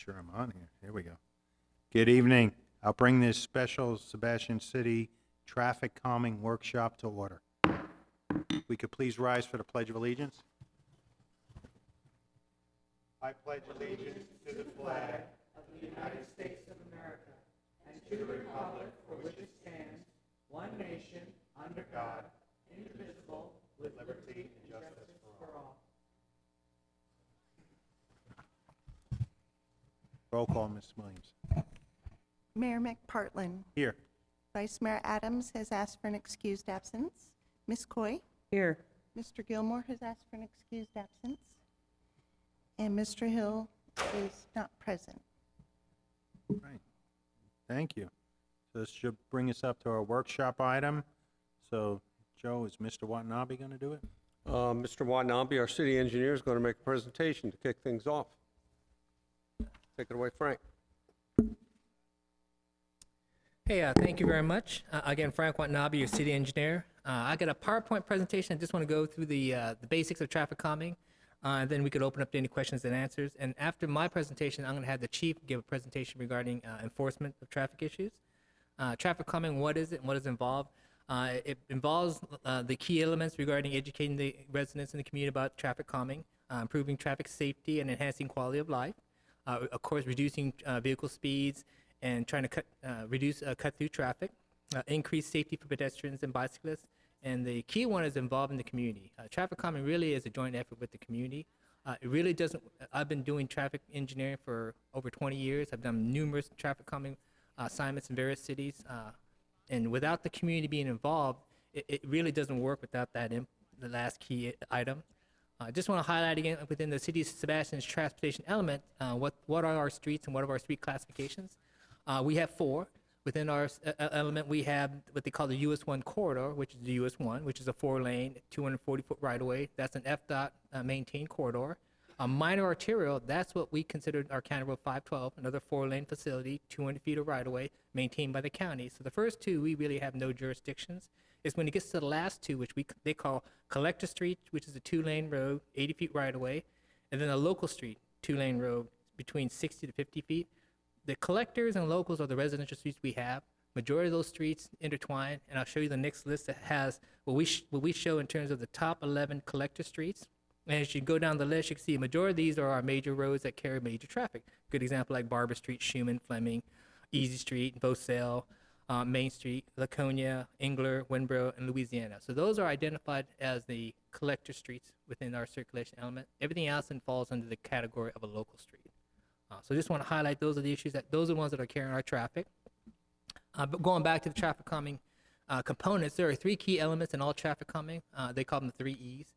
sure I'm on here. Here we go. Good evening. I'll bring this special Sebastian City traffic calming workshop to order. We could please rise for the Pledge of Allegiance. I pledge allegiance to the flag of the United States of America and to the republic for which it stands, one nation, under God, indivisible, with liberty and justice for all. Roll call, Ms. Williams. Mayor McPartlin. Here. Vice Mayor Adams has asked for an excused absence. Ms. Coy. Here. Mr. Gilmore has asked for an excused absence. And Mr. Hill is not present. Right. Thank you. So this should bring us up to our workshop item. So, Joe, is Mr. Watanabe going to do it? Mr. Watanabe, our city engineer, is going to make a presentation to kick things off. Take it away, Frank. Hey, thank you very much. Again, Frank Watanabe, your city engineer. I got a PowerPoint presentation. I just want to go through the basics of traffic calming, and then we could open up to any questions and answers. And after my presentation, I'm going to have the chief give a presentation regarding enforcement of traffic issues. Traffic calming, what is it and what is involved? It involves the key elements regarding educating the residents in the community about traffic calming, improving traffic safety and enhancing quality of life. Of course, reducing vehicle speeds and trying to cut through traffic, increase safety for pedestrians and bicyclists, and the key one is involving the community. Traffic calming really is a joint effort with the community. It really doesn't. I've been doing traffic engineering for over 20 years. I've done numerous traffic calming assignments in various cities, and without the community being involved, it really doesn't work without that the last key item. I just want to highlight again within the city of Sebastian's transportation element, what are our streets and what are our street classifications. We have 4. Within our element, we have what they call the US 1 corridor, which is the US 1, which is a 4-lane, 240-foot right-of-way. That's an FDOT maintained corridor. A minor arterial, that's what we consider our County Road 512, another 4-lane facility, 200 feet of right-of-way, maintained by the county. So the first 2, we really have no jurisdictions. It's when it gets to the last 2, which they call Collector Street, which is a 2-lane road, 80 feet right-of-way, and then a local street, 2-lane road, between 60 to 50 feet. The collectors and locals are the residential streets we have. Majority of those streets intertwine, and I'll show you the next list that has what we show in terms of the top 11 collector streets. And as you go down the list, you can see a majority of these are our major roads that carry major traffic. Good example like Barber Street, Schumann, Fleming, Easy Street, Vosel, Main Street, Laconia, Engler, Winboro, and Louisiana. So those are identified as the collector streets within our circulation element. Everything else then falls under the category of a local street. So I just want to highlight those are the issues those are the ones that are carrying our traffic. But going back to the traffic calming components, there are 3 key elements in all traffic calming. They call them the 3 E's.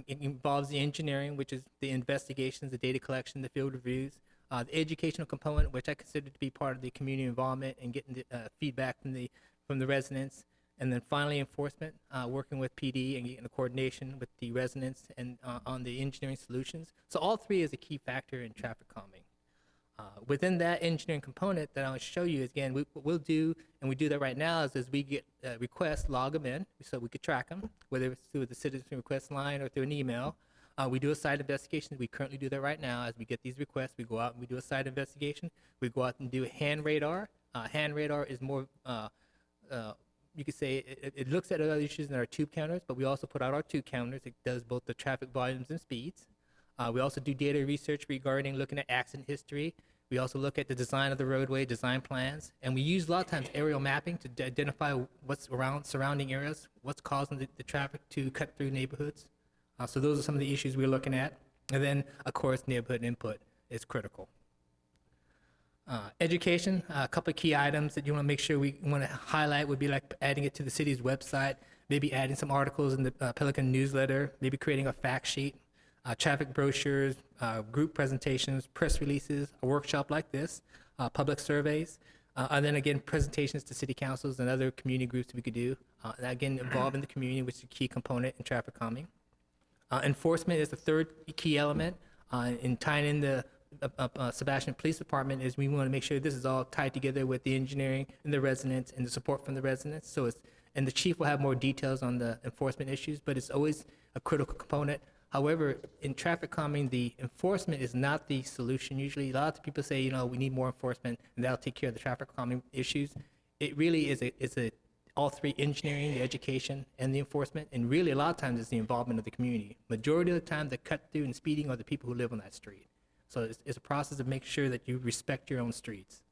It involves the engineering, which is the investigations, the data collection, the field reviews, the educational component, which I consider to be part of the community involvement and getting the feedback from the residents, and then finally enforcement, working with PD and getting the coordination with the residents and on the engineering solutions. So all 3 is a key factor in traffic calming. Within that engineering component that I'll show you is, again, what we'll do, and we do that right now, is we get requests, log them in, so we could track them, whether it's through the citizen request line or through an email. We do a site investigation. We currently do that right now. As we get these requests, we go out and we do a site investigation. We go out and do a hand radar. Hand radar is more, you could say, it looks at other issues than our tube counters, but we also put out our tube counters. It does both the traffic volumes and speeds. We also do data research regarding looking at accident history. We also look at the design of the roadway, design plans, and we use a lot of times aerial mapping to identify what's around surrounding areas, what's causing the traffic to cut through neighborhoods. So those are some of the issues we're looking at. And then, of course, neighborhood input is critical. Education, a couple of key items that you want to make sure we want to highlight would be like adding it to the city's website, maybe adding some articles in the Pelican newsletter, maybe creating a fact sheet. Traffic brochures, group presentations, press releases, a workshop like this, public surveys, and then again, presentations to city councils and other community groups that we could do. Again, involving the community, which is a key component in traffic calming. Enforcement is the 3rd key element in tying in the Sebastian Police Department is we want to make sure this is all tied together with the engineering and the residents and the support from the residents. So and the chief will have more details on the enforcement issues, but it's always a critical component. However, in traffic calming, the enforcement is not the solution usually. A lot of people say, we need more enforcement and that'll take care of the traffic calming issues. It really is all three: engineering, the education, and the enforcement. And really, a lot of times, it's the involvement of the community. Majority of the time, the cut through and speeding are the people who live on that street. So it's a process of making sure that you respect your own streets.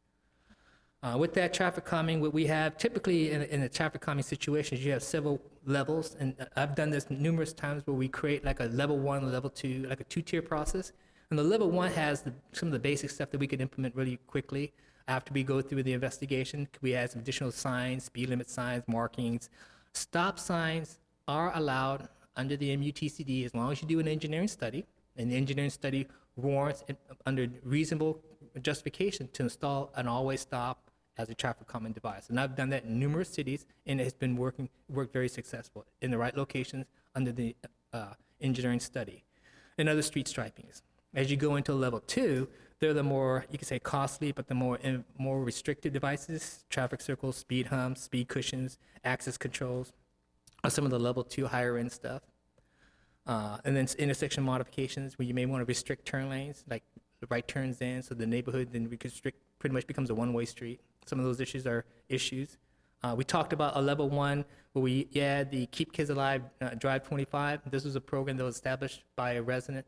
With that traffic calming, what we have typically in a traffic calming situation is you have several levels, and I've done this numerous times where we create like a level 1, level 2, like a 2-tier process. And the level 1 has some of the basic stuff that we could implement really quickly. After we go through the investigation, we add some additional signs, speed limit signs, markings. Stop signs are allowed under the MUTCD as long as you do an engineering study, and the engineering study warrants under reasonable justification to install an always stop as a traffic calming device. And I've done that in numerous cities, and it has been worked very successful in the right locations under the engineering study. And other street stripings. As you go into level 2, they're the more, you could say, costly, but the more restrictive devices: traffic circles, speed humps, speed cushions, access controls, are some of the level 2 higher end stuff. And then intersection modifications, where you may want to restrict turn lanes, like the right turns in, so the neighborhood then pretty much becomes a one-way street. Some of those issues are issues. We talked about a level 1 where we add the Keep Kids Alive Drive 25. This was a program that was established by a resident.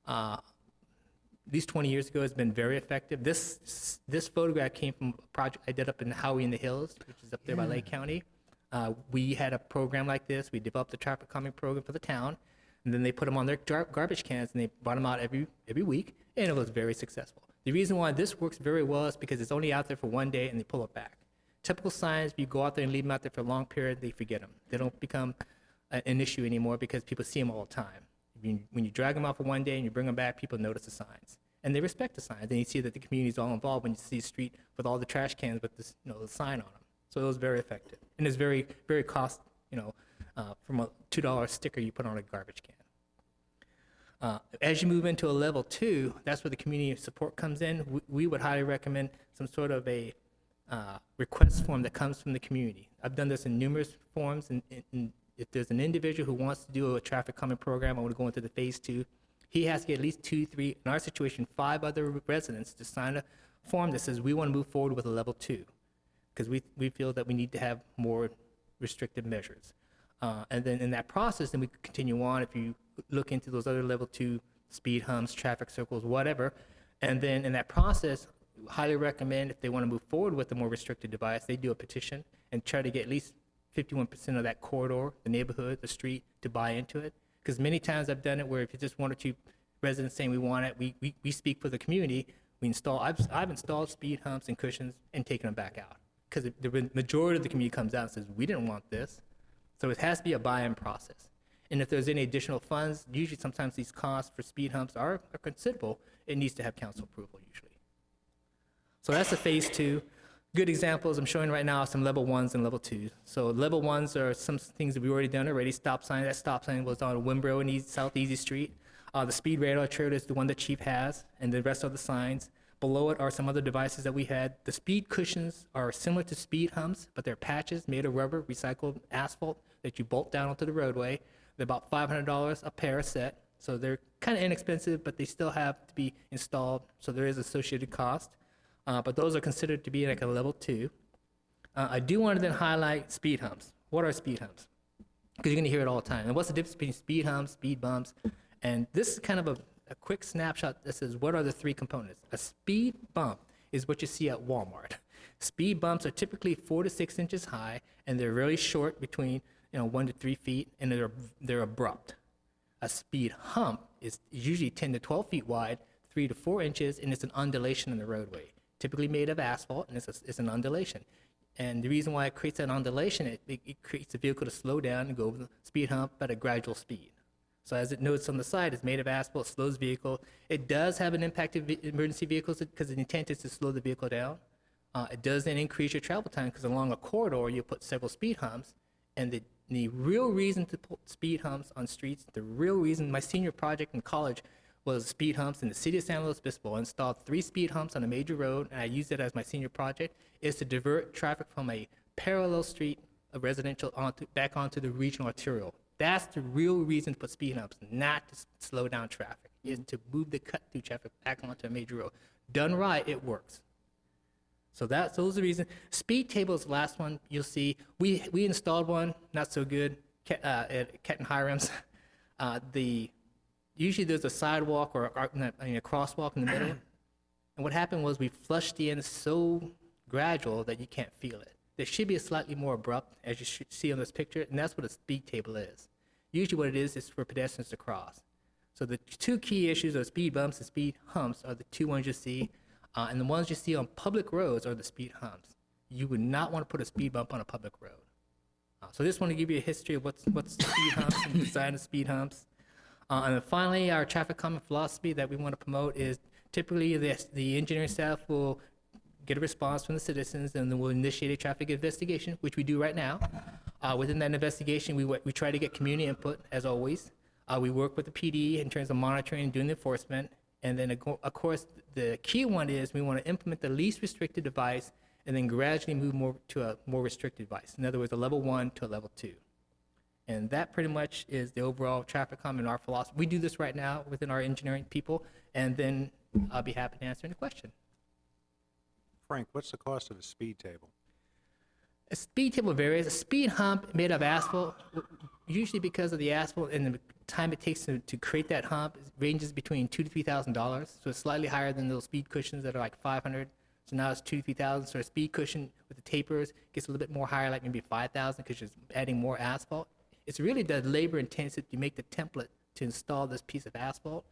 At least 20 years ago. Has been very effective. This photograph came from a project I did up in Howey in the Hills, which is up there by Lake County. We had a program like this. We developed a traffic calming program for the town, and then they put them on their garbage cans, and they brought them out every week, and it was very successful. The reason why this works very well is because it's only out there for one day, and they pull it back. Typical signs, if you go out there and leave them out there for a long period, they forget them. They don't become an issue anymore because people see them all the time. When you drag them out for one day and you bring them back, people notice the signs. And they respect the signs. And you see that the community is all involved when you see a street with all the trash cans with this, the sign on them. So it was very effective. And it's very, very cost, from a $2 sticker you put on a garbage can. As you move into a level 2, that's where the community support comes in. We would highly recommend some sort of a request form that comes from the community. I've done this in numerous forms, and if there's an individual who wants to do a traffic calming program, I want to go into the phase 2, he has to get at least 2, 3, in our situation, 5 other residents to sign a form that says we want to move forward with a level 2, because we feel that we need to have more restrictive measures. And then in that process, then we continue on. If you look into those other level 2 speed humps, traffic circles, whatever, and then in that process, highly recommend if they want to move forward with a more restricted device, they do a petition and try to get at least 51% of that corridor, the neighborhood, the street, to buy into it. Because many times I've done it where if it's just 1 or 2 residents saying we want it, we speak for the community. I've installed speed humps and cushions and taken them back out. Because the majority of the community comes out and says, we didn't want this. So it has to be a buy-in process. And if there's any additional funds, usually sometimes these costs for speed humps are considerable. It needs to have council approval usually. So that's the phase 2. Good examples I'm showing right now are some level 1s and level 2s. So level 1s are some things that we've already done already. Stop sign, that stop sign was on Wimbrow and South Easy Street. The speed radar trailer is the one that Chief has, and the rest of the signs. Below it are some other devices that we had. The speed cushions are similar to speed humps, but they're patches made of rubber, recycled asphalt that you bolt down onto the roadway. They're about $500 a pair a set. So they're kind of inexpensive, but they still have to be installed, so there is associated cost. But those are considered to be like a level 2. I do want to then highlight speed humps. What are speed humps? Because you're going to hear it all the time. And what's the difference between speed humps, speed bumps? And this is kind of a quick snapshot that says what are the 3 components. A speed bump is what you see at Walmart. Speed bumps are typically 4 to 6 inches high, and they're really short, between 1 to 3 feet, and they're abrupt. A speed hump is usually 10 to 12 feet wide, 3 to 4 inches, and it's an undulation in the roadway. Typically made of asphalt, and it's an undulation. And the reason why it creates that undulation, it creates the vehicle to slow down and go over the speed hump at a gradual speed. So as it notes on the side, it's made of asphalt, slows the vehicle. It does have an impact of emergency vehicles because the intent is to slow the vehicle down. It does then increase your travel time because along a corridor, you put several speed humps. And the real reason to put speed humps on streets, the real reason, my senior project in college was speed humps in the city of San Luis Obispo. I installed 3 speed humps on a major road, and I used it as my senior project, is to divert traffic from a parallel street, a residential, back onto the regional arterial. That's the real reason to put speed humps, not to slow down traffic. Is to move the cut-through traffic back onto a major road. Done right, it works. So those are the reasons. Speed table is the last one you'll see. We installed one, not so good, at Kenton Hiram's. Usually there's a sidewalk or a crosswalk in the middle. And what happened was we flushed the end so gradual that you can't feel it. There should be a slightly more abrupt, as you should see on this picture, and that's what a speed table is. Usually what it is for pedestrians to cross. So the two key issues of speed bumps and speed humps are the two ones you see, and the ones you see on public roads are the speed humps. You would not want to put a speed bump on a public road. So I just want to give you a history of what's speed humps and the design of speed humps. And then finally, our traffic calming philosophy that we want to promote is typically the engineering staff will get a response from the citizens, and then we'll initiate a traffic investigation, which we do right now. Within that investigation, we try to get community input, as always. We work with the PD in terms of monitoring and doing the enforcement. And then, of course, the key one is we want to implement the least restricted device and then gradually move more to a more restricted device. In other words, a level 1 to a level 2. And that pretty much is the overall traffic calm and our philosophy. We do this right now within our engineering people, and then I'll be happy to answer any question. Frank, what's the cost of a speed table? A speed table varies. A speed hump made of asphalt, usually because of the asphalt and the time it takes to create that hump, ranges between $2,000 to $3,000. So it's slightly higher than those speed cushions that are like $500. So now it's $2,000 to $3,000. So a speed cushion with the tapers gets a little bit more higher, like maybe $5,000, because you're adding more asphalt. It's really the labor intensive to make the template to install this piece of asphalt.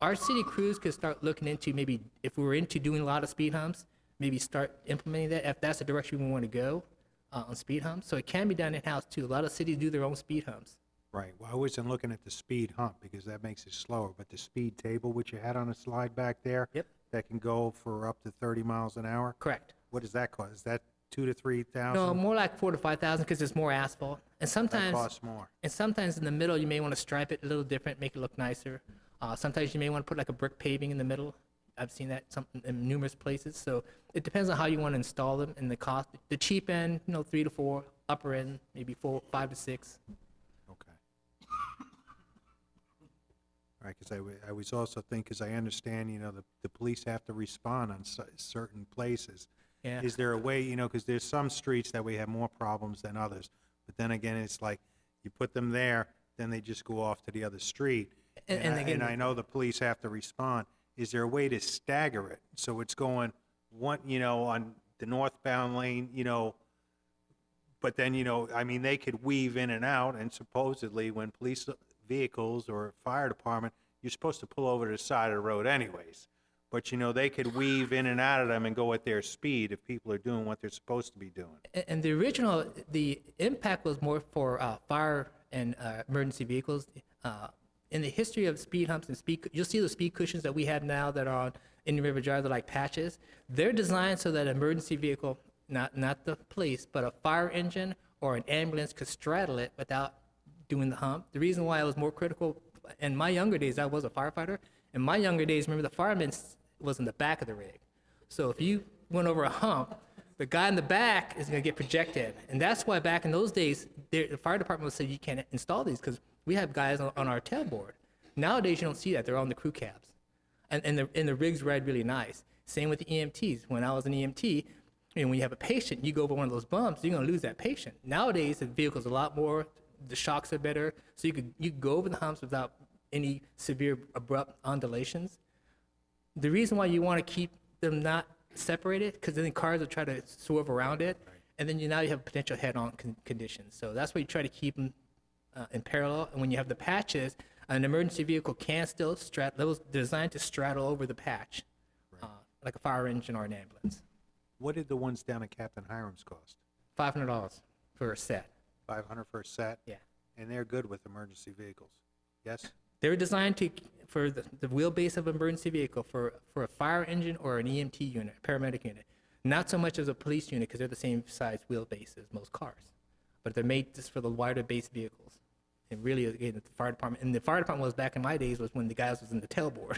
Our city crews could start looking into maybe, if we were into doing a lot of speed humps, maybe start implementing that if that's the direction we want to go on speed humps. So it can be done in-house too. A lot of cities do their own speed humps. Right, well, I wasn't looking at the speed hump because that makes it slower, but the speed table, which you had on the slide back there? Yep. That can go for up to 30 miles an hour? Correct. What does that cost? Is that 2,000 to 3,000? No, more like 4,000 to 5,000 because there's more asphalt. And That sometimes, costs more. and sometimes in the middle, you may want to stripe it a little different, make it look nicer. Sometimes you may want to put like a brick paving in the middle. I've seen that in numerous places. So it depends on how you want to install them and the cost. The cheap end, 3 to 4. Upper end, maybe 5 to 6. Okay. All right, because I was also thinking, because I understand, the police have to respond on certain places. Yeah. Is there a way, because there's some streets that we have more problems than others, but then again, it's like, you put them there, then they just go off to the other street. And again, I know the police have to respond. Is there a way to stagger it? So it's going one, on the northbound lane, but then, they could weave in and out, and supposedly when police vehicles or fire department, you're supposed to pull over to the side of the road anyways. But, they could weave in and out of them and go at their speed if people are doing what they're supposed to be doing. and the impact was more for fire and emergency vehicles. In the history of speed humps and you'll see the speed cushions that we have now that are on Indian River Drive, they're like patches. They're designed so that an emergency vehicle, not the police, but a fire engine or an ambulance could straddle it without doing the hump. The reason why it was more critical, in my younger days, I was a firefighter. In my younger days, remember, the fireman was in the back of the rig. So if you went over a hump, the guy in the back is going to get projected. And that's why back in those days, the fire department would say you can't install these because we have guys on our tailboard. Nowadays, you don't see that. They're on the crew cabs. And the rigs ride really nice. Same with the EMTs. When I was an EMT, when you have a patient, you go over one of those bumps, you're going to lose that patient. Nowadays, the vehicle's a lot more, the shocks are better, so you could go over the humps without any severe abrupt undulations. The reason why you want to keep them not separated, because then cars will try to swerve around it, and then now you have potential head-on conditions. So that's why you try to keep them in parallel. And when you have the patches, an emergency vehicle can still straddle, designed to straddle over the patch, like a fire engine or an ambulance. What did the ones down at Captain Hiram's cost? $500 for a set. $500 for a set? Yeah. And they're good with emergency vehicles? Yes? They're designed for the wheelbase of an emergency vehicle for a fire engine or an EMT unit, paramedic unit. Not so much as a police unit because they're the same size wheelbase as most cars. But they're made just for the wider base vehicles. And really, again, the fire department, and the fire department was back in my days was when the guys was in the tailboard.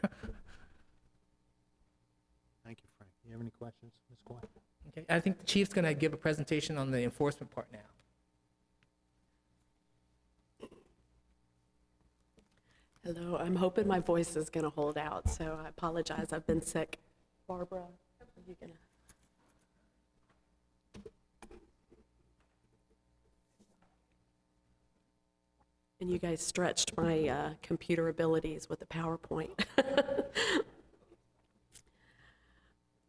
Thank you, Frank. You have any questions, Ms. Kwan? Okay, I think the chief's going to give a presentation on the enforcement part now. Hello, I'm hoping my voice is going to hold out, so I apologize. I've been sick. Barbara, are you going to? And you guys stretched my computer abilities with the PowerPoint.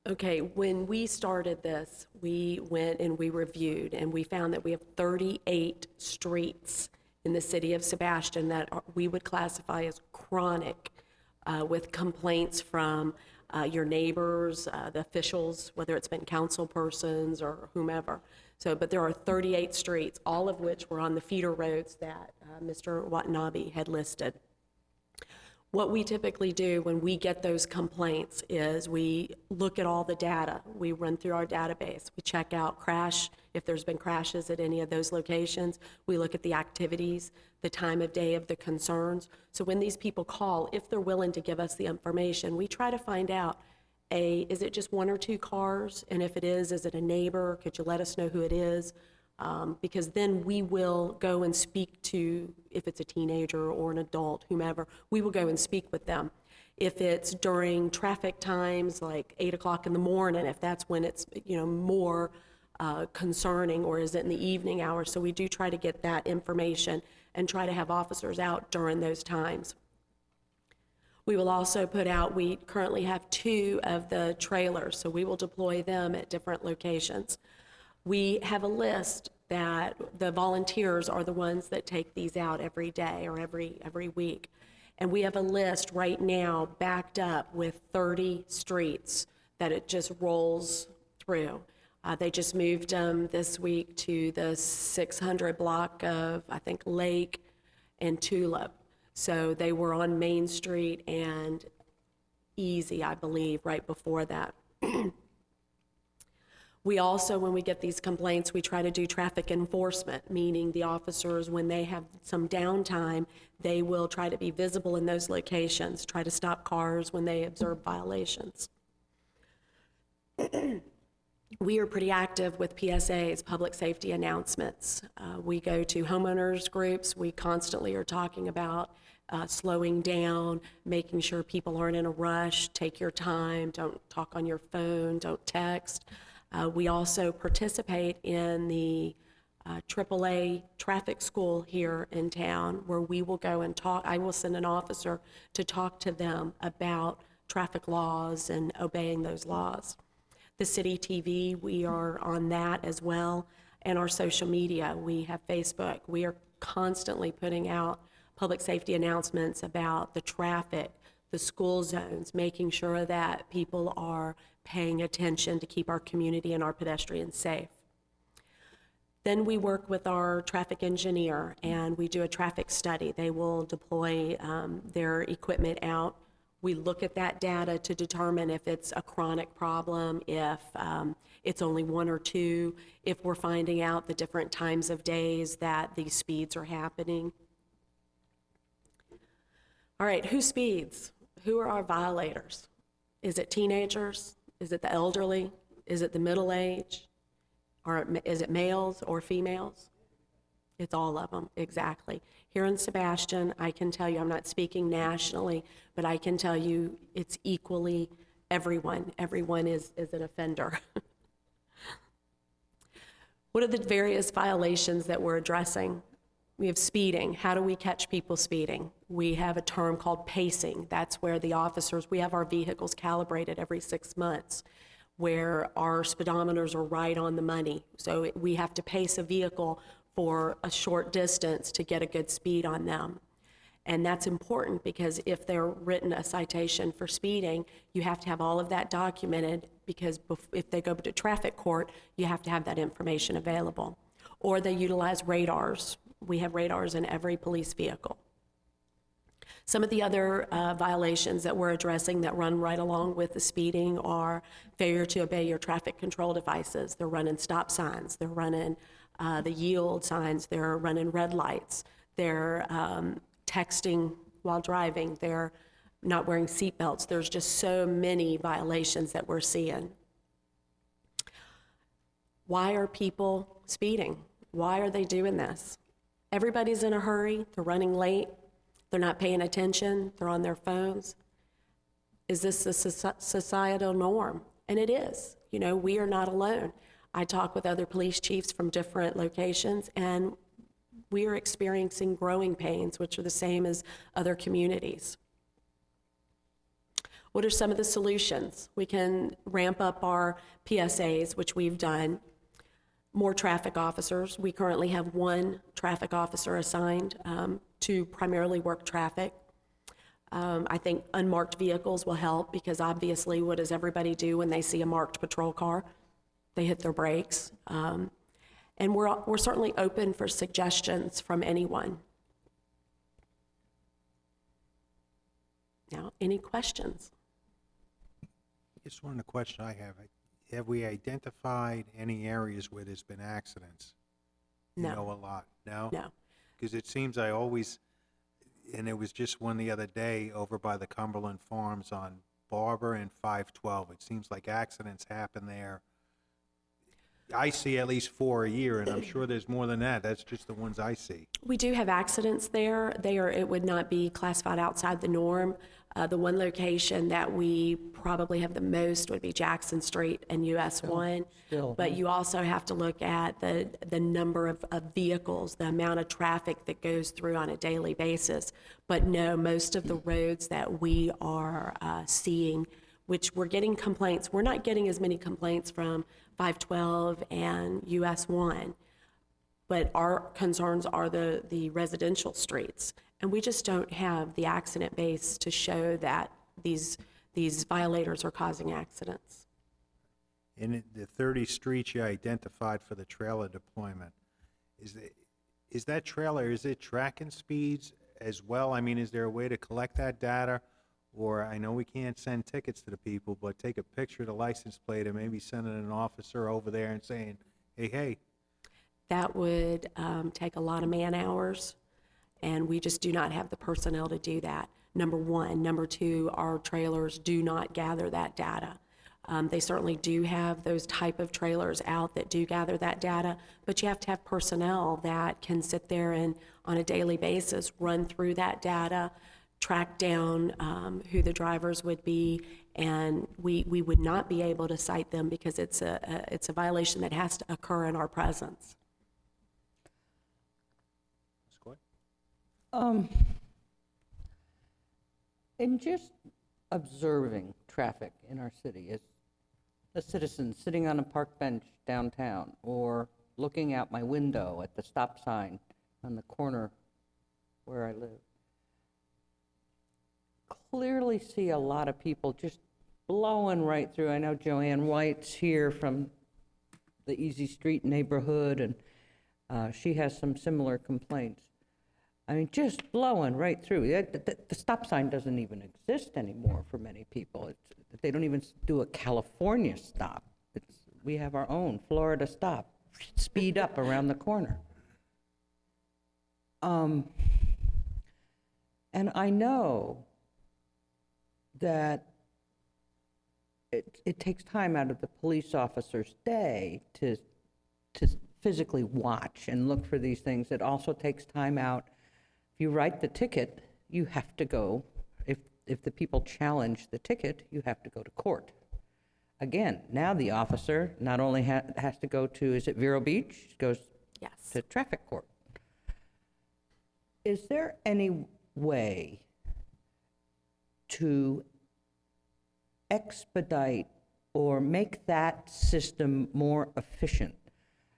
Okay, when we started this, we went and we reviewed, and we found that we have 38 streets in the city of Sebastian that we would classify as chronic, with complaints from your neighbors, the officials, whether it's been council persons or whomever. So, but there are 38 streets, all of which were on the feeder roads that Mr. Watanabe had listed. What we typically do when we get those complaints is we look at all the data. We run through our database. We check out if there's been crashes at any of those locations. We look at the activities, the time of day of the concerns. So when these people call, if they're willing to give us the information, we try to find out, is it just one or two cars? And if it is it a neighbor? Could you let us know who it is? Because then we will go and speak to, if it's a teenager or an adult, whomever, we will go and speak with them. If it's during traffic times, like 8 o'clock in the morning, if that's when it's, more concerning, or is it in the evening hours? So we do try to get that information and try to have officers out during those times. We will also we currently have 2 of the trailers, so we will deploy them at different locations. We have a list that the volunteers are the ones that take these out every day or every week. And we have a list right now backed up with 30 streets that it just rolls through. They just moved them this week to the 600 block of, I think, Lake and Tulip. So they were on Main Street and Easy, I believe, right before that. We also, when we get these complaints, we try to do traffic enforcement, meaning the officers, when they have some downtime, they will try to be visible in those locations, try to stop cars when they observe violations. We are pretty active with PSAs, public safety announcements. We go to homeowners groups. We constantly are talking about slowing down, making sure people aren't in a rush, take your time, don't talk on your phone, don't text. We also participate in the AAA traffic school here in town, where we will go and talk. I will send an officer to talk to them about traffic laws and obeying those laws. The city TV, we are on that as well, and our social media. We have Facebook. We are constantly putting out public safety announcements about the traffic, the school zones, making sure that people are paying attention to keep our community and our pedestrians safe. Then we work with our traffic engineer, and we do a traffic study. They will deploy their equipment out. We look at that data to determine if it's a chronic problem, if it's only 1 or 2, if we're finding out the different times of days that these speeds are happening. All right, who speeds? Who are our violators? Is it teenagers? Is it the elderly? Is it the middle age? Or is it males or females? It's all of them, exactly. Here in Sebastian, I can tell you, I'm not speaking nationally, but I can tell you it's equally everyone. Everyone is an offender. What are the various violations that we're addressing? We have speeding. How do we catch people speeding? We have a term called pacing. That's where the officers, we have our vehicles calibrated every 6 months, where our speedometers are right on the money. So we have to pace a vehicle for a short distance to get a good speed on them. And that's important because if they're written a citation for speeding, you have to have all of that documented, because if they go to traffic court, you have to have that information available. Or they utilize radars. We have radars in every police vehicle. Some of the other violations that we're addressing that run right along with the speeding are failure to obey your traffic control devices. They're running stop signs. They're running the yield signs. They're running red lights. They're texting while driving. They're not wearing seat belts. There's just so many violations that we're seeing. Why are people speeding? Why are they doing this? Everybody's in a hurry. They're running late. They're not paying attention, they're on their phones. Is this a societal norm? And it is. You know, we are not alone. I talk with other police chiefs from different locations, and we are experiencing growing pains, which are the same as other communities. What are some of the solutions? We can ramp up our PSAs, which we've done. More traffic officers. We currently have 1 traffic officer assigned to primarily work traffic. I think unmarked vehicles will help, because obviously what does everybody do when they see a marked patrol car? They hit their brakes. And we're certainly open for suggestions from anyone. Now, any questions? Just one question I have we identified any areas where there's been accidents? No. You know, a lot, no? No. Because it seems I always, and it was just one the other day over by the Cumberland Farms on Barber and 512. It seems like accidents happen there. I see at least 4 a year, and I'm sure there's more than that. That's just the ones I see. We do have accidents there. It would not be classified outside the norm. The one location that we probably have the most would be Jackson Street and US 1. But you also have to look at the number of vehicles, the amount of traffic that goes through on a daily basis. But no, most of the roads that we are seeing, which we're getting complaints, we're not getting as many complaints from 512 and US 1. But our concerns are the residential streets. And we just don't have the accident base to show that these violators are causing accidents. In the 30 streets you identified for the trailer deployment, is that trailer, is it tracking speeds as well? I mean, is there a way to collect that data? Or I know we can't send tickets to the people, but take a picture of the license plate and maybe send an officer over there and saying, hey. That would take a lot of man hours, and we just do not have the personnel to do that, number one. Number two, our trailers do not gather that data. They certainly do have those type of trailers out that do gather that data, but you have to have personnel that can sit there and on a daily basis run through that data, track down who the drivers would be, and we would not be able to cite them because it's a violation that has to occur in our presence. In just observing traffic in our city as a citizen sitting on a park bench downtown or looking out my window at the stop sign on the corner where I live, clearly see a lot of people just blowing right through. I know Joanne White's here from the Easy Street neighborhood, and she has some similar complaints. I mean, just blowing right through. The stop sign doesn't even exist anymore for many people. They don't even do a California stop. We have our own Florida stop. Speed up around the corner. And I know that it takes time out of the police officer's day to physically watch and look for these things. It also takes time out. If you write the ticket, you have to go, if the people challenge the ticket, you have to go to court. Again, now the officer not only has to go to, is it Vero Beach? Goes Yes. to traffic court. Is there any way to expedite or make that system more efficient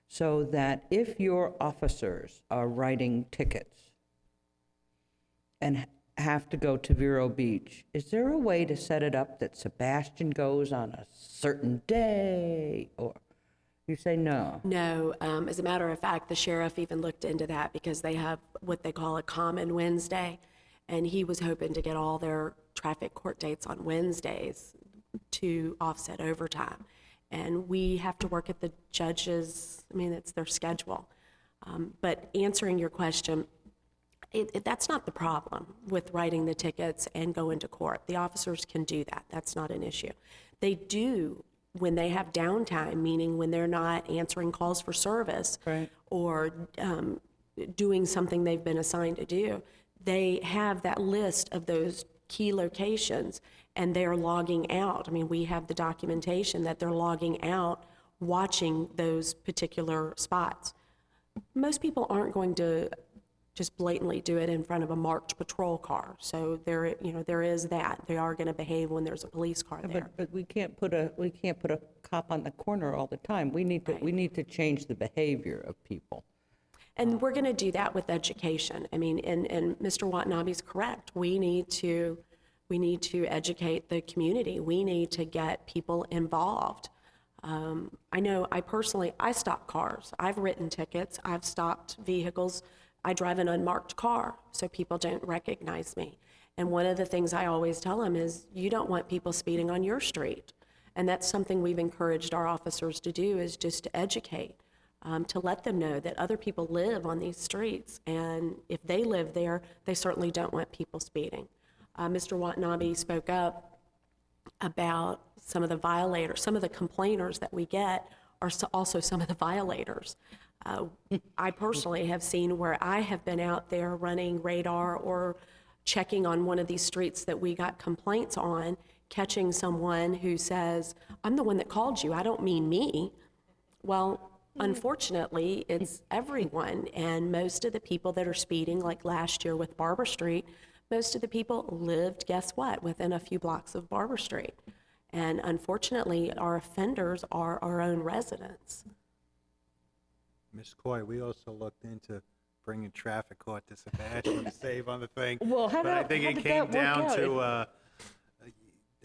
so that if your officers are writing tickets and have to go to Vero Beach, is there a way to set it up that Sebastian goes on a certain day? Or you say no? No, as a matter of fact, the sheriff even looked into that because they have what they call a common Wednesday, and he was hoping to get all their traffic court dates on Wednesdays to offset overtime. And we have to work at the judges, I mean, it's their schedule. But answering your question, that's not the problem with writing the tickets and going to court. The officers can do that. That's not an issue. They do when they have downtime, meaning when they're not answering calls for service Right. or doing something they've been assigned to do. they have that list of those key locations, and they're logging out. I mean, we have the documentation that they're logging out, watching those particular spots. Most people aren't going to just blatantly do it in front of a marked patrol car. So there, there is that. They are going to behave when there's a police car there. But we can't put a cop on the corner all the time. We need to change the behavior of people. And we're going to do that with education. I mean, and Mr. Watanabe's correct. We need to educate the community. We need to get people involved. I know I stop cars. I've written tickets. I've stopped vehicles. I drive an unmarked car, so people don't recognize me. And one of the things I always tell them is, you don't want people speeding on your street. And that's something we've encouraged our officers to do, is just to educate, to let them know that other people live on these streets. And if they live there, they certainly don't want people speeding. Mr. Watanabe spoke up about some of the violators, some of the complainers that we get are also some of the violators. I personally have seen where I have been out there running radar or checking on one of these streets that we got complaints on, catching someone who says, "I'm the one that called you, I don't mean me." Well, unfortunately, it's everyone, and most of the people that are speeding, like last year with Barber Street, most of the people lived, guess what, within a few blocks of Barber Street. And unfortunately, our offenders are our own residents. Ms. Coy, we also looked into bringing traffic court to Sebastian to save on the thing. Well, But I think it came down to, out?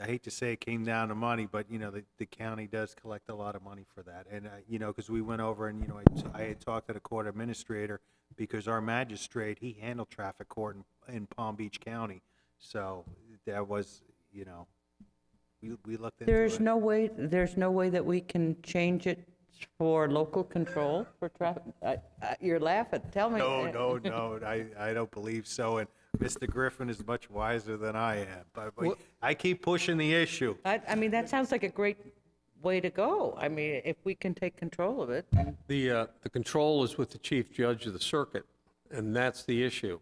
I hate to say it came down to money, but, the county does collect a lot of money for that. And, because we went over and, I had talked to the court administrator, because our magistrate, he handled traffic court in Palm Beach County. So that was, we looked into it. There's no way that we can change it for local control for traffic? You're laughing, tell me. No, I don't believe so. And Mr. Griffin is much wiser than I am. But I keep pushing the issue. I mean, that sounds like a great way to go. I mean, if we can take control of it. The control is with the chief judge of the circuit, and that's the issue.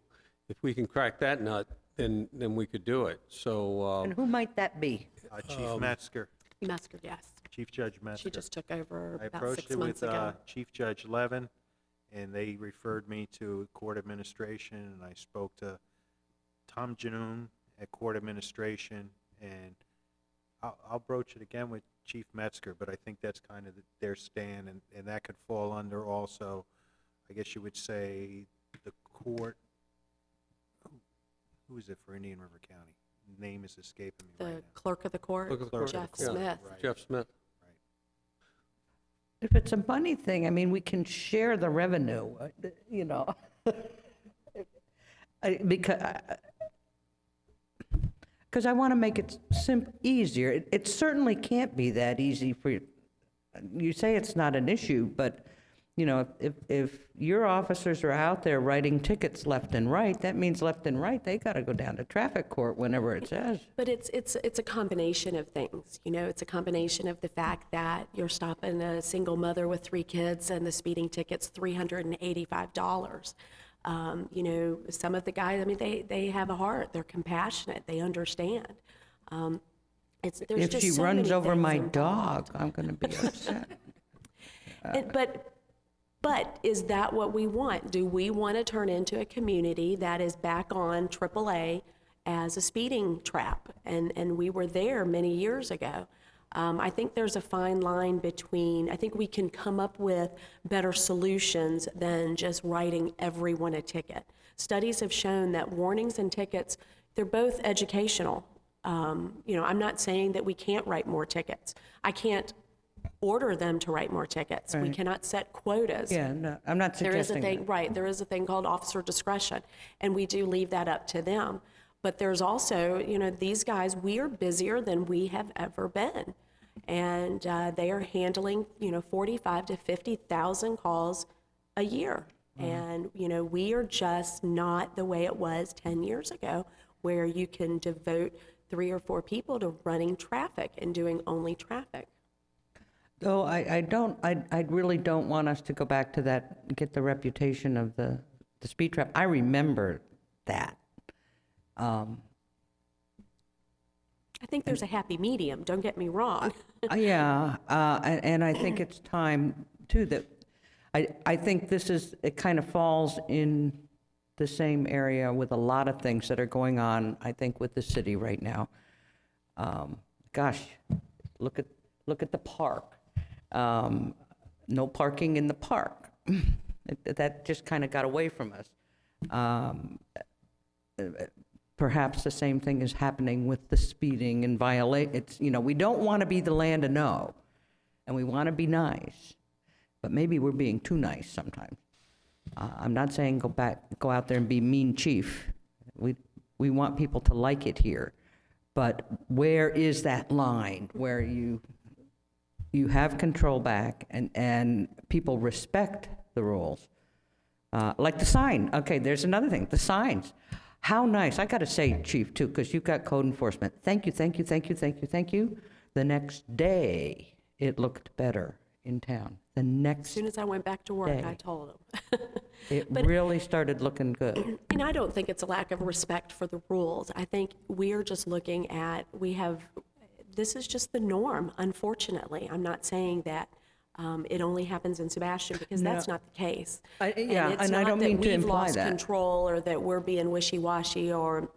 If we can crack that nut, then we could do it. So, And who might that be? Chief Metzger, Metzger, yes. Chief Judge Metzger. She just took over I about approached 6 it months with ago. Chief Judge Levin, and they referred me to court administration, and I spoke to Tom Janoon at court administration, and I'll broach it again with Chief Metzger, but I think that's kind of their stand, and that could fall under also, I guess you would say, the court. Who is it for Indian River County? Name is escaping me right The now. clerk of the court, Clerk of the court, Jeff yeah. Smith. Right. Jeff Smith. If it's a money thing, I mean, we can share the revenue, because I want to make it easier. It certainly can't be that easy for you. You say it's not an issue, but, if your officers are out there writing tickets left and right, that means left and right, they got to go down to traffic court whenever it says. But it's a combination of things, It's a combination of the fact that you're stopping a single mother with 3 kids and the speeding ticket's $385. Some of the guys, I mean, they have a heart. They're compassionate. They understand. There's If just she so runs many over things my involved. dog, I'm going to be upset. But is that what we want? Do we want to turn into a community that is back on AAA as a speeding trap? And we were there many years ago. I think there's a fine line between, I think we can come up with better solutions than just writing everyone a ticket. Studies have shown that warnings and tickets, they're both educational. I'm not saying that we can't write more tickets. I can't order them to write more tickets. We Right. cannot set quotas. Yeah, no, I'm not There is a suggesting thing, that. right, there is a thing called officer discretion, and we do leave that up to them. But there's also, these guys, we are busier than we have ever been. And they are handling, 45 to 50,000 calls a year. And, we are just not the way it was 10 years ago, where you can devote 3 or 4 people to running traffic and doing only traffic. Though I really don't want us to go back to that, get the reputation of the speed trap. I remember that, I think there's a happy medium, don't get me wrong. Yeah, and I think it's time, too, that, I think it kind of falls in the same area with a lot of things that are going on, I think, with the city right now. Gosh, look at the park. No parking in the park. That just kind of got away from us. Perhaps the same thing is happening with the speeding and it's, we don't want to be the land of no, and we want to be nice, but maybe we're being too nice sometimes. I'm not saying go out there and be mean chief. We want people to like it here, but where is that line where you have control back and people respect the rules? Like the sign. Okay, there's another thing, the signs. How nice, I gotta say, Chief, too, because you've got code enforcement. Thank you, thank you, thank you, thank you, thank you. The next day, it looked better in town. The As next, soon as I went back to work, I Day. told them. it but- really started looking good. And I don't think it's a lack of respect for the rules. I think we are just looking at, this is just the norm, unfortunately. I'm not saying that it only happens in Sebastian, because that's not the case. Yeah, and I don't mean to imply It's not that we've lost that. control, or that we're being wishy-washy, or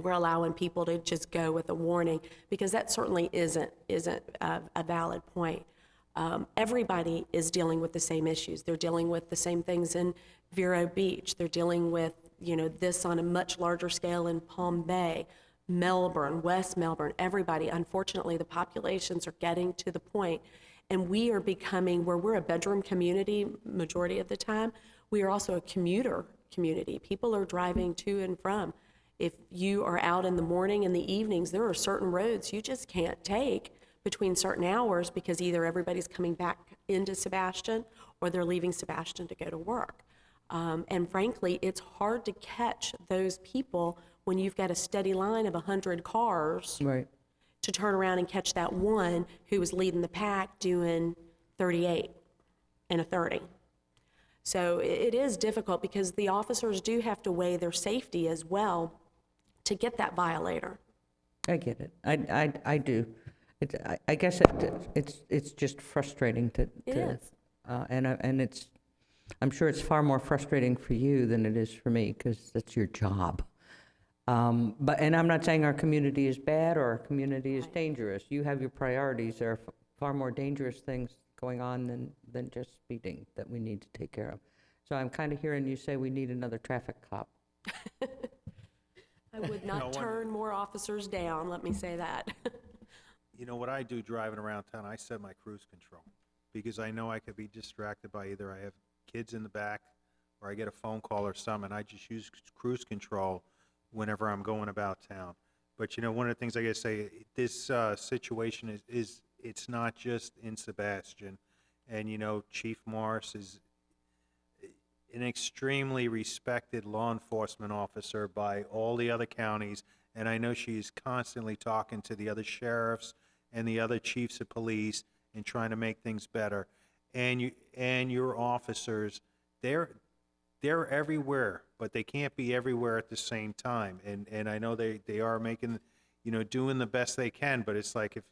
we're allowing people to just go with a warning, because that certainly isn't a valid point. Everybody is dealing with the same issues. They're dealing with the same things in Vero Beach. They're dealing with, this on a much larger scale in Palm Bay, Melbourne, West Melbourne, everybody. Unfortunately, the populations are getting to the point, and we are becoming, where we're a bedroom community majority of the time, we are also a commuter community. People are driving to and from. If you are out in the morning and the evenings, there are certain roads you just can't take between certain hours, because either everybody's coming back into Sebastian or they're leaving Sebastian to go to work. And frankly, it's hard to catch those people when you've got a steady line of 100 cars Right. to turn around and catch that one who was leading the pack doing 38 and a 30. So it is difficult, because the officers do have to weigh their safety as well to get that violator. I get it. I do. I guess it's just frustrating to. It is. And I'm sure it's far more frustrating for you than it is for me, because that's your job. And I'm not saying our community is bad or our community is dangerous. You have your priorities. There are far more dangerous things going on than just speeding that we need to take care of. So I'm kind of hearing you say we need another traffic cop. I would not turn more officers down, let me say that. You know what I do driving around town? I set my cruise control, because I know I could be distracted by either I have kids in the back or I get a phone call or something, and I just use cruise control whenever I'm going about town. But one of the things I gotta say, this situation is it's not just in Sebastian, and Chief Morris is an extremely respected law enforcement officer by all the other counties, and I know she's constantly talking to the other sheriffs and the other chiefs of police and trying to make things better. And your officers, they're everywhere, but they can't be everywhere at the same time. And I know they are making, doing the best they can, but it's like if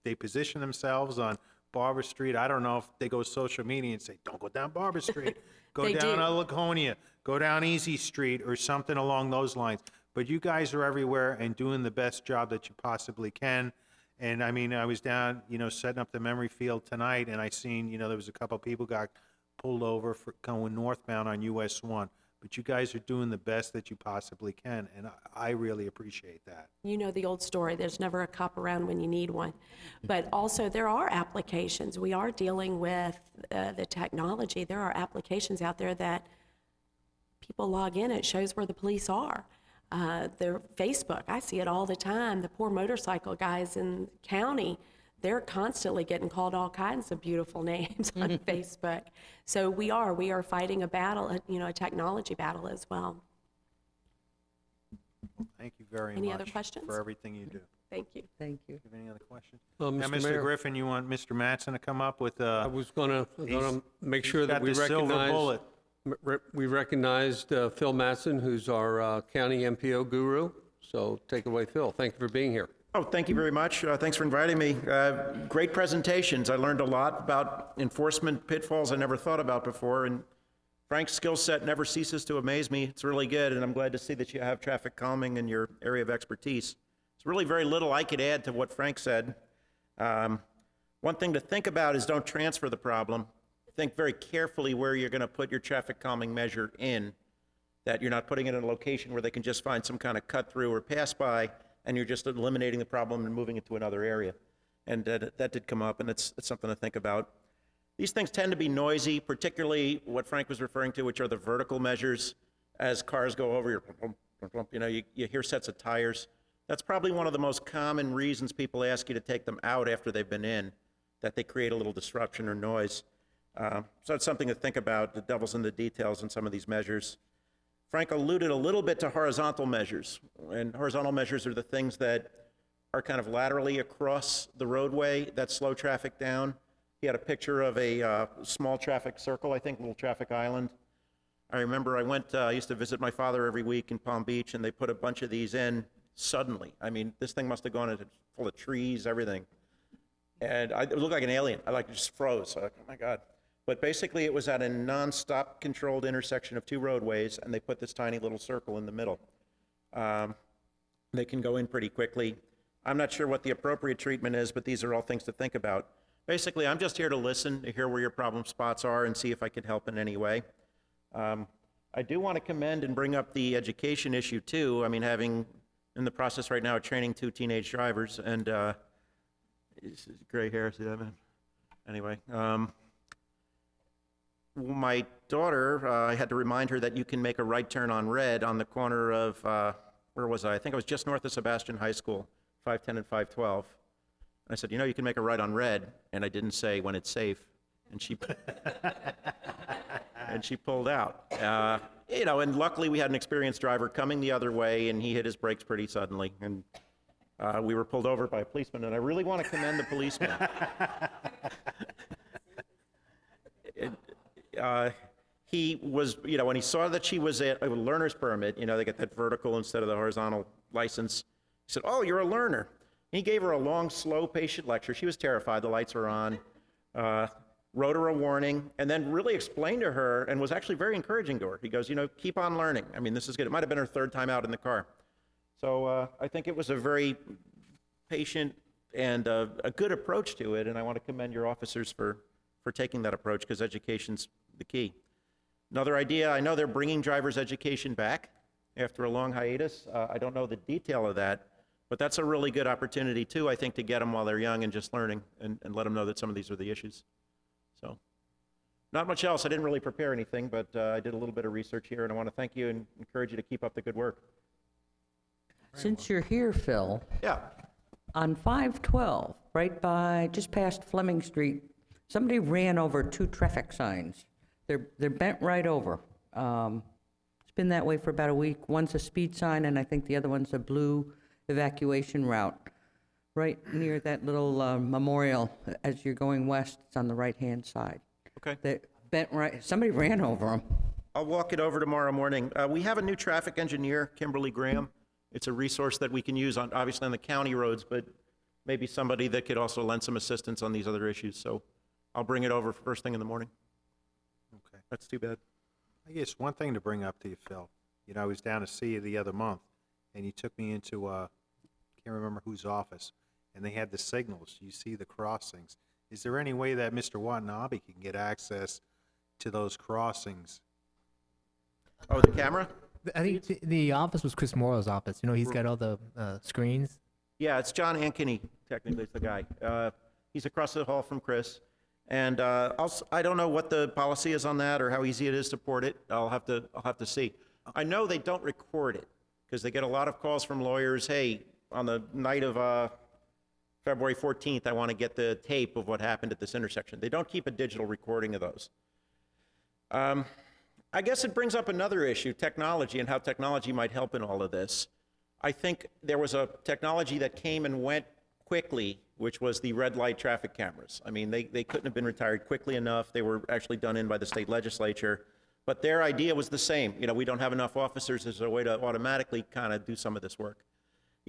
they position themselves on Barber Street, I don't know if they go social media and say, don't go down Barber Street, go They down do. Laconia, go down Easy Street, or something along those lines. But you guys are everywhere and doing the best job that you possibly can. And I mean, I was down, setting up the memory field tonight, and I seen, there was a couple people got pulled over for going northbound on US 1. But you guys are doing the best that you possibly can, and I really appreciate that. You know the old story, there's never a cop around when you need one. But also, there are applications. We are dealing with the technology. There are applications out there that people log in, it shows where the police are. Their Facebook, I see it all the time. The poor motorcycle guys in the county, they're constantly getting called all kinds of beautiful names on Facebook. So we are fighting a battle, a technology battle as well. Thank you very Any much other questions? for everything you do. Thank you. Thank you. Do you have any other questions? Well, Now, Mr. Mr. Mayor, Griffin, you want Mr. Mattson to come up with, I was gonna make sure that got we the silver recognize, bullet. we recognized Phil Mattson, who's our county MPO guru. So take it away, Phil. Thank you for being here. Oh, thank you very much. Thanks for inviting me. Great presentations. I learned a lot about enforcement pitfalls I never thought about before, and Frank's skill set never ceases to amaze me. It's really good, and I'm glad to see that you have traffic calming in your area of expertise. It's really very little I could add to what Frank said. One thing to think about is don't transfer the problem. Think very carefully where you're going to put your traffic calming measure in, that you're not putting it in a location where they can just find some kind of cut through or pass by, and you're just eliminating the problem and moving it to another area. And that did come up, and it's something to think about. These things tend to be noisy, particularly what Frank was referring to, which are the vertical measures. As cars go over, you hear sets of tires. That's probably one of the most common reasons people ask you to take them out after they've been in, that they create a little disruption or noise. So it's something to think about. The devil's in the details in some of these measures. Frank alluded a little bit to horizontal measures, and horizontal measures are the things that are kind of laterally across the roadway that slow traffic down. He had a picture of a small traffic circle, I think, little traffic island. I remember I used to visit my father every week in Palm Beach, and they put a bunch of these in suddenly. I mean, this thing must have gone into full of trees, everything. And it looked like an alien. I just froze. Oh my God. But basically, it was at a non-stop controlled intersection of two roadways, and they put this tiny little circle in the middle. They can go in pretty quickly. I'm not sure what the appropriate treatment is, but these are all things to think about. Basically, I'm just here to listen, to hear where your problem spots are, and see if I can help in any way. I do want to commend and bring up the education issue, too. I mean, having in the process right now of training 2 teenage drivers, and gray hair, see that, man? Anyway. My daughter, I had to remind her that you can make a right turn on red on the corner of, where was I? I think it was just north of Sebastian High School, 510 and 512. I said, you can make a right on red, and I didn't say when it's safe, and she, and she pulled out. And luckily we had an experienced driver coming the other way, and he hit his brakes pretty suddenly, and we were pulled over by a policeman, and I really want to commend the policeman. He was, when he saw that she was a learner's permit, they get that vertical instead of the horizontal license, he said, "Oh, you're a learner." And he gave her a long, slow, patient lecture. She was terrified. The lights were on. Wrote her a warning, and then really explained to her, and was actually very encouraging to her. He goes, keep on learning. I mean, this is good. It might have been her 3rd time out in the car. So I think it was a very patient and a good approach to it, and I want to commend your officers for taking that approach, because education's the key. Another idea, I know they're bringing driver's education back after a long hiatus. I don't know the detail of that, but that's a really good opportunity too, I think, to get them while they're young and just learning, and let them know that some of these are the issues. So, not much else. I didn't really prepare anything, but I did a little bit of research here, and I want to thank you and encourage you to keep up the good work. Since you're here, Phil, Yeah. on 512, right by, just past Fleming Street, somebody ran over 2 traffic signs. They're bent right over. It's been that way for about a week. One's a speed sign, and I think the other one's a blue evacuation route. Right near that little memorial as you're going west, it's on the right-hand side. Okay. They're bent right, somebody ran over them. I'll walk it over tomorrow morning. We have a new traffic engineer, Kimberly Graham. It's a resource that we can use obviously on the county roads, but maybe somebody that could also lend some assistance on these other issues. So I'll bring it over first thing in the morning. Okay. That's too bad. I guess one thing to bring up to you, Phil. I was down to see you the other month, and you took me into, can't remember whose office, and they had the signals. You see the crossings. Is there any way that Mr. Watanabe can get access to those crossings? Oh, the camera? I think the office was Chris Morrow's office. He's got all the screens. Yeah, it's John Ankeny, technically, it's the guy. He's across the hall from Chris. And I don't know what the policy is on that or how easy it is to port it. I'll have to see. I know they don't record it because they get a lot of calls from lawyers. Hey, on the night of February 14th, I want to get the tape of what happened at this intersection. They don't keep a digital recording of those. I guess it brings up another issue, technology, and how technology might help in all of this. I think there was a technology that came and went quickly, which was the red light traffic cameras. I mean, they couldn't have been retired quickly enough. They were actually done in by the state legislature. But their idea was the same. We don't have enough officers. There's a way to automatically kind of do some of this work.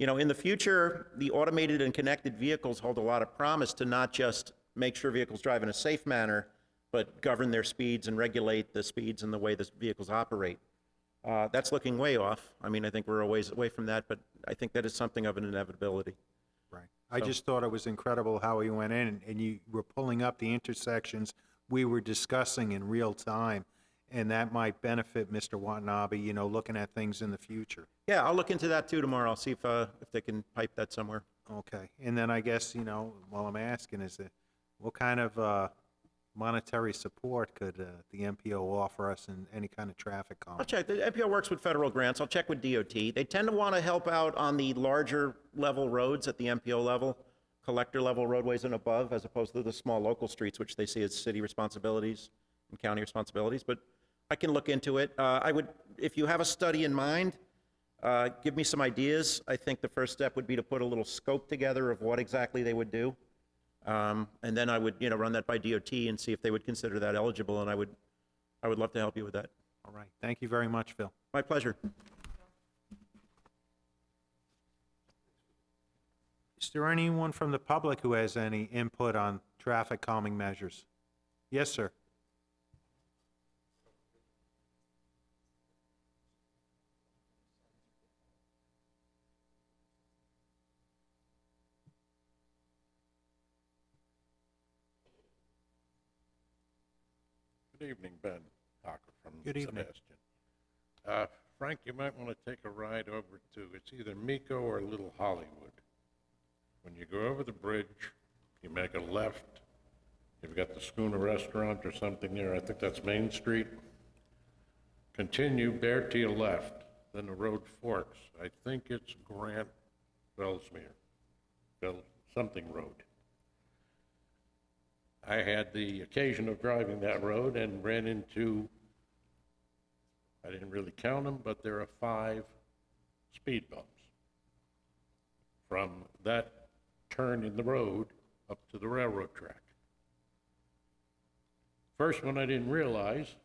You know, in the future, the automated and connected vehicles hold a lot of promise to not just make sure vehicles drive in a safe manner, but govern their speeds and regulate the speeds and the way the vehicles operate. That's looking way off. I mean, I think we're a ways away from that, but I think that is something of an inevitability. Right. I just thought it was incredible how you went in and you were pulling up the intersections we were discussing in real time, and that might benefit Mr. Watanabe, you know, looking at things in the future. Yeah, I'll look into that too tomorrow. I'll see if they can pipe that somewhere. Okay. And then I guess, you know, while I'm asking is that what kind of monetary support could the MPO offer us in any kind of traffic calming? I'll check. The MPO works with federal grants. I'll check with DOT. They tend to want to help out on the larger level roads at the MPO level, collector level roadways and above, as opposed to the small local streets, which they see as city responsibilities and county responsibilities. But I can look into it. I would, if you have a study in mind, give me some ideas. I think the first step would be to put a little scope together of what exactly they would do. And then I would, you know, run that by DOT and see if they would consider that eligible, and I would love to help you with that. All right. Thank you very much, Phil. My pleasure. Is there anyone from the public who has any input on traffic calming measures? Yes, sir. Good evening, Ben Hocker from Good evening. Sebastian. Frank, you might want to take a ride over to, it's either Miko or Little Hollywood. When you go over the bridge, you make a left. You've got the Schooner Restaurant or something there. I think that's Main Street. Continue, bear to your left. Then the road forks. I think it's Grant Bellsmere, something road. I had the occasion of driving that road and ran into, I didn't really count them, but there are 5 speed bumps from that turn in the road up to the railroad track. First one I didn't realize,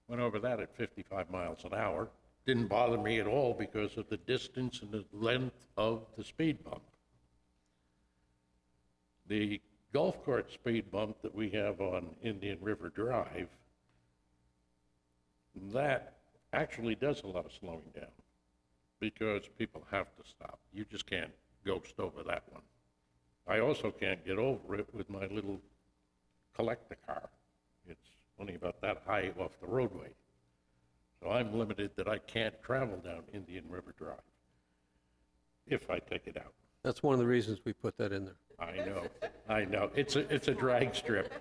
went over that at 55 miles an hour. Didn't bother me at all because of the distance and the length of the speed bump. The golf cart speed bump that we have on Indian River Drive, that actually does a lot of slowing down because people have to stop. You just can't ghost over that one. I also can't get over it with my little collector car. It's only about that high off the roadway. So I'm limited that I can't travel down Indian River Drive if I take it out. That's one of the reasons we put that in there. I know. It's a drag strip.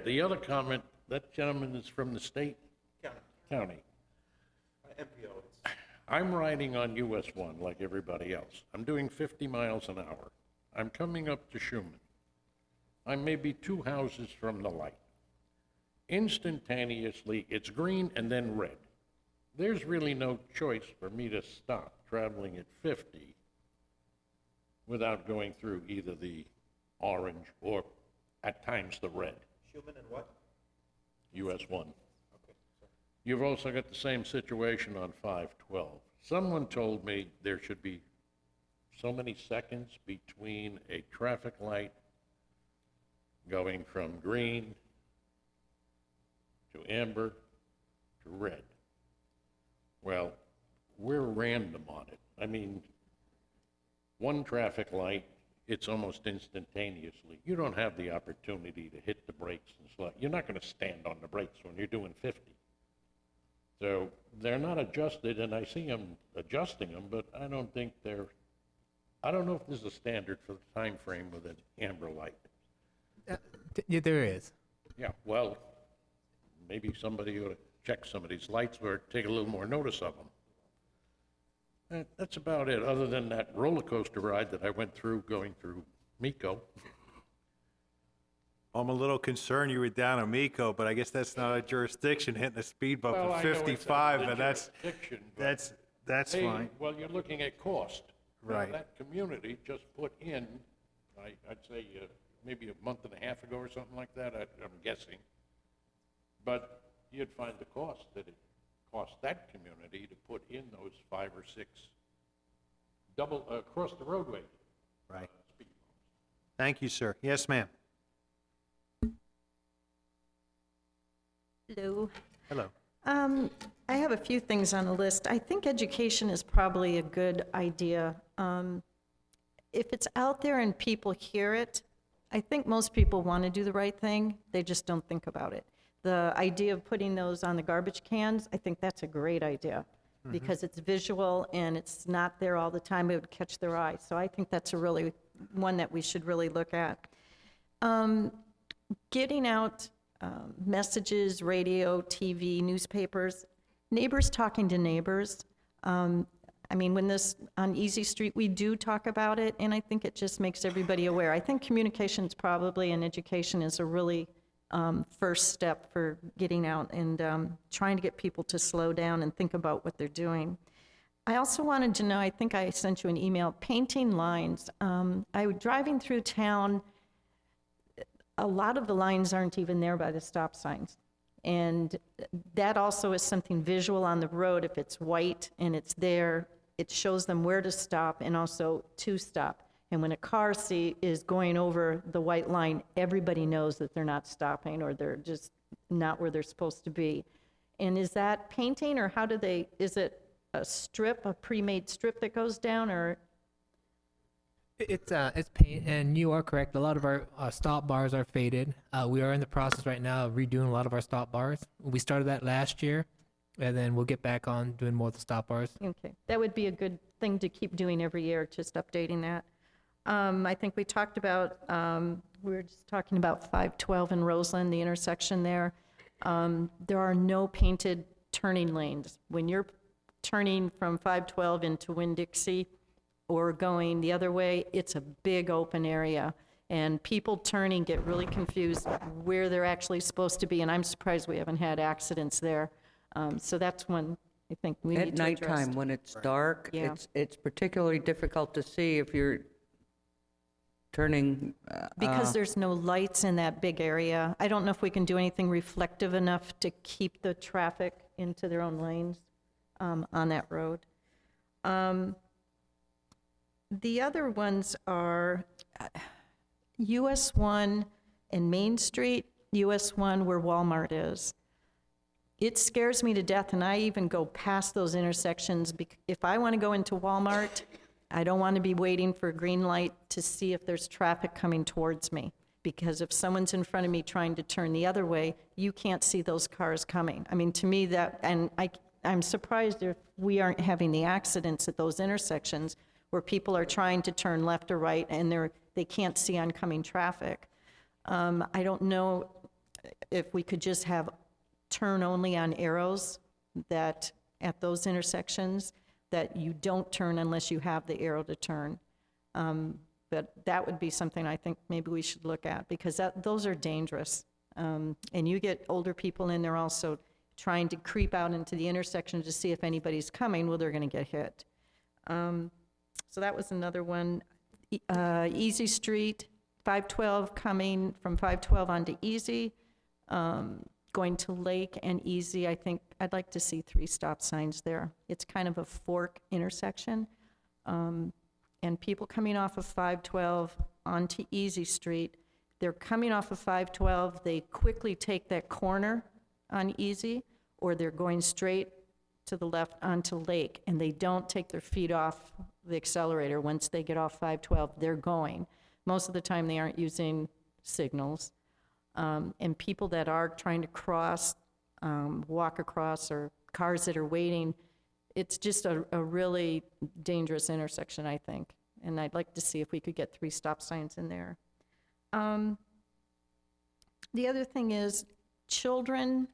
The other comment, that gentleman is from the state? County. MPO. I'm riding on US 1 like everybody else. I'm doing 50 miles an hour. I'm coming up to Schumann. I'm maybe 2 houses from the light. Instantaneously, it's green and then red. There's really no choice for me to stop traveling at 50 without going through either the orange or, at times, the red. Schumann and what? US 1. You've also got the same situation on 512. Someone told me there should be so many seconds between a traffic light going from green to amber to red. Well, we're random on it. I mean, one traffic light, it's almost instantaneously. You don't have the opportunity to hit the brakes and slow. You're not going to stand on the brakes when you're doing 50. So they're not adjusted, and I see them adjusting them, but I don't think I don't know if there's a standard for the time frame with an amber light. Yeah, there is. Yeah, well, maybe somebody ought to check some of these lights or take a little more notice of them. That's about it, other than that roller coaster ride that I went through going through Miko. I'm a little concerned you were down on Miko, but I guess that's not a jurisdiction hitting a speed bump Well, of I know it's 55, not but a jurisdiction, but that's hey, fine. well, you're looking at cost. Now, Right. that community just put in, I'd say maybe a month and a half ago or something like that, I'm guessing. But you'd find the cost that it cost that community to put in those 5 or 6 across the roadway. Right. Thank you, sir. Yes, ma'am. Hello. Hello. I have a few things on the list. I think education is probably a good idea. If it's out there and people hear it, I think most people want to do the right thing. They just don't think about it. The idea of putting those on the garbage cans, I think that's a great idea because it's visual and it's not there all the time. It would catch their eye. So I think that's a really one that we should really look at. Getting out messages, radio, TV, newspapers, neighbors talking to neighbors. I mean, when this, on Easy Street, we do talk about it, and I think it just makes everybody aware. I think communications probably and education is a really first step for getting out and trying to get people to slow down and think about what they're doing. I also wanted to know, I think I sent you an email, painting lines. I was driving through town, a lot of the lines aren't even there by the stop signs. And that also is something visual on the road. If it's white and it's there, it shows them where to stop and also to stop. And when a car is going over the white line, everybody knows that they're not stopping or they're just not where they're supposed to be. And is that painting, or how do they, is it a strip, a pre-made strip that goes down, or? It's paint, and you are correct. A lot of our stop bars are faded. We are in the process right now of redoing a lot of our stop bars. We started that last year, and then we'll get back on doing more of the stop bars. Okay, that would be a good thing to keep doing every year, just updating that. I think we talked about, we were just talking about 512 in Roseland, the intersection there. There are no painted turning lanes. When you're turning from 512 into Winn-Dixie or going the other way, it's a big open area. And people turning get really confused where they're actually supposed to be, and I'm surprised we haven't had accidents there. So that's one I think we need At to address. nighttime, when it's dark, Yeah. it's particularly difficult to see if you're turning. Because there's no lights in that big area. I don't know if we can do anything reflective enough to keep the traffic into their own lanes on that road. The other ones are US 1 and Main Street, US 1 where Walmart is. It scares me to death, and I even go past those intersections. If I want to go into Walmart, I don't want to be waiting for a green light to see if there's traffic coming towards me. Because if someone's in front of me trying to turn the other way, you can't see those cars coming. I mean, to me, that, and I'm surprised if we aren't having the accidents at those intersections where people are trying to turn left or right and they can't see oncoming traffic. I don't know if we could just have turn only on arrows that at those intersections that you don't turn unless you have the arrow to turn. But that would be something I think maybe we should look at, because those are dangerous. And you get older people in there also trying to creep out into the intersection to see if anybody's coming. Well, they're going to get hit. So that was another one. Easy Street, 512 coming from 512 onto Easy, going to Lake and Easy. I think I'd like to see 3 stop signs there. It's kind of a fork intersection. And people coming off of 512 onto Easy Street, they're coming off of 512, they quickly take that corner on Easy, or they're going straight to the left onto Lake, and they don't take their feet off the accelerator. Once they get off 512, they're going. Most of the time, they aren't using signals. And people that are trying to cross, walk across, or cars that are waiting, it's just a really dangerous intersection, I think. And I'd like to see if we could get 3 stop signs in there. The other thing is, children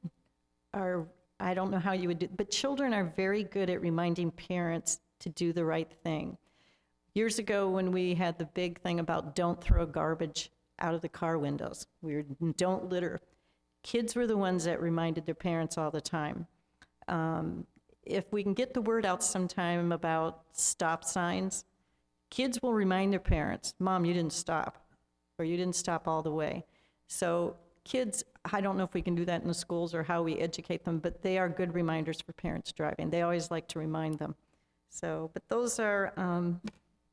are, I don't know how you would do, but children are very good at reminding parents to do the right thing. Years ago, when we had the big thing about don't throw garbage out of the car windows, don't litter, kids were the ones that reminded their parents all the time. If we can get the word out sometime about stop signs, kids will remind their parents, Mom, you didn't stop, or you didn't stop all the way. So kids, I don't know if we can do that in the schools or how we educate them, but they are good reminders for parents driving. They always like to remind them. So, but those are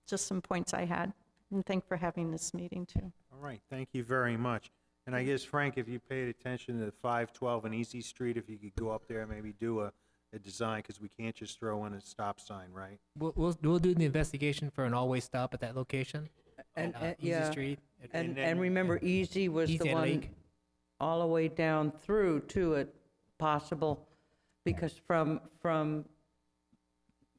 just some points I had. And thank for having this meeting, too. All right, thank you very much. And I guess, Frank, if you paid attention to 512 and Easy Street, if you could go up there and maybe do a design, because we can't just throw in a stop sign, right? We'll do the investigation for an all-way stop at that location. And, Easy yeah. Street. And remember, Easy was Easy the and one Lake. all the way down through to it possible, because from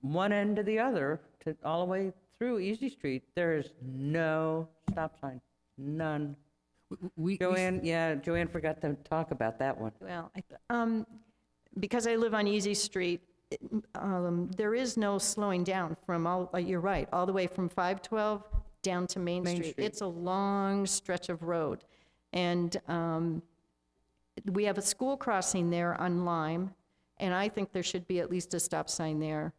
one end to the other, to all the way through Easy Street, there is no stop sign, none. Joanne forgot to talk about that one. Well, because I live on Easy Street, there is no slowing down from you're right, all the way from 512 down to Main Street. It's a long stretch of road. And we have a school crossing there on Lime, and I think there should be at least a stop sign there.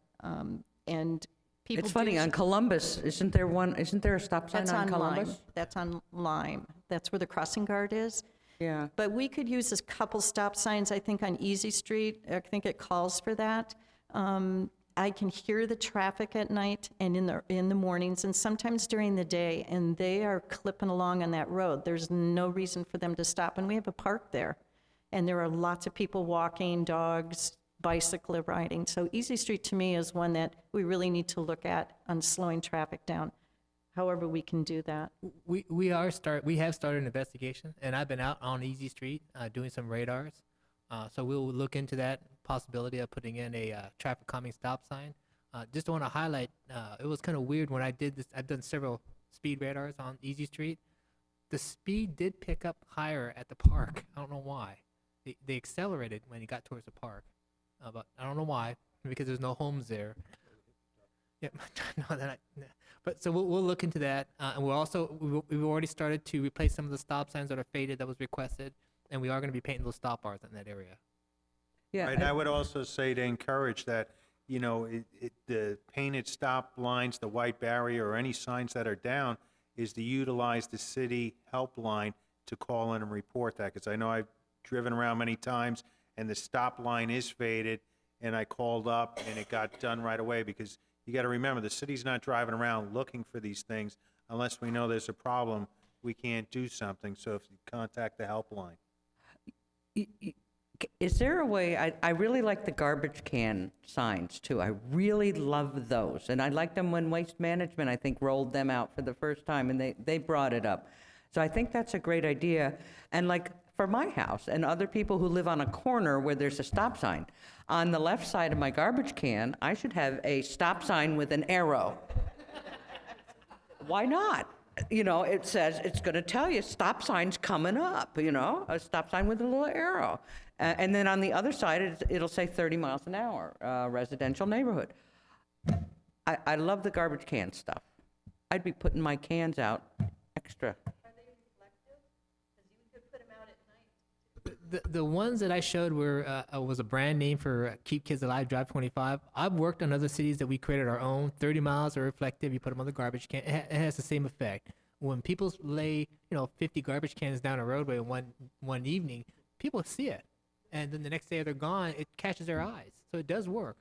And people It's funny, on Columbus, isn't there a stop sign That's on on Columbus? Lime. That's on Lime. That's where the crossing guard is. Yeah. But we could use a couple stop signs, I think, on Easy Street. I think it calls for that. I can hear the traffic at night and in the mornings and sometimes during the day, and they are clipping along on that road. There's no reason for them to stop, and we have a park there. And there are lots of people walking, dogs, bicycle riding. So Easy Street to me is one that we really need to look at on slowing traffic down. However we can do that. We have started an investigation, and I've been out on Easy Street doing some radars. So we'll look into that possibility of putting in a traffic calming stop sign. Just want to highlight, it was kind of weird when I did this. I've done several speed radars on Easy Street. The speed did pick up higher at the park. I don't know why. They accelerated when you got towards the park. But I don't know why, because there's no homes there. Yeah, but so we'll look into that, and we've already started to replace some of the stop signs that are faded that was requested, and we are going to be painting those stop bars in that area. Yeah. Right, I would also say to encourage that, the painted stop lines, the white barrier, or any signs that are down, is to utilize the city helpline to call in and report that, because I know I've driven around many times, and the stop line is faded, and I called up, and it got done right away, because you got to remember, the city's not driving around looking for these things. Unless we know there's a problem, we can't do something, so if you contact the helpline. Is there a way, I really like the garbage can signs, too. I really love those, and I liked them when Waste Management, I think, rolled them out for the first time, and they brought it up. So I think that's a great idea. And like, for my house and other people who live on a corner where there's a stop sign, on the left side of my garbage can, I should have a stop sign with an arrow. Why not? It says, it's going to tell you stop sign's coming up, a stop sign with a little arrow. And then on the other side, it'll say 30 miles an hour, residential neighborhood. I love the garbage can stuff. I'd be putting my cans out extra. The ones that I showed was a brand name for Keep Kids Alive, Drive 25. I've worked on other cities that we created our own. 30 miles are reflective. You put them on the garbage can. It has the same effect. When people lay, 50 garbage cans down a roadway one evening, people see it, and then the next day they're gone. It catches their eyes, so it does work.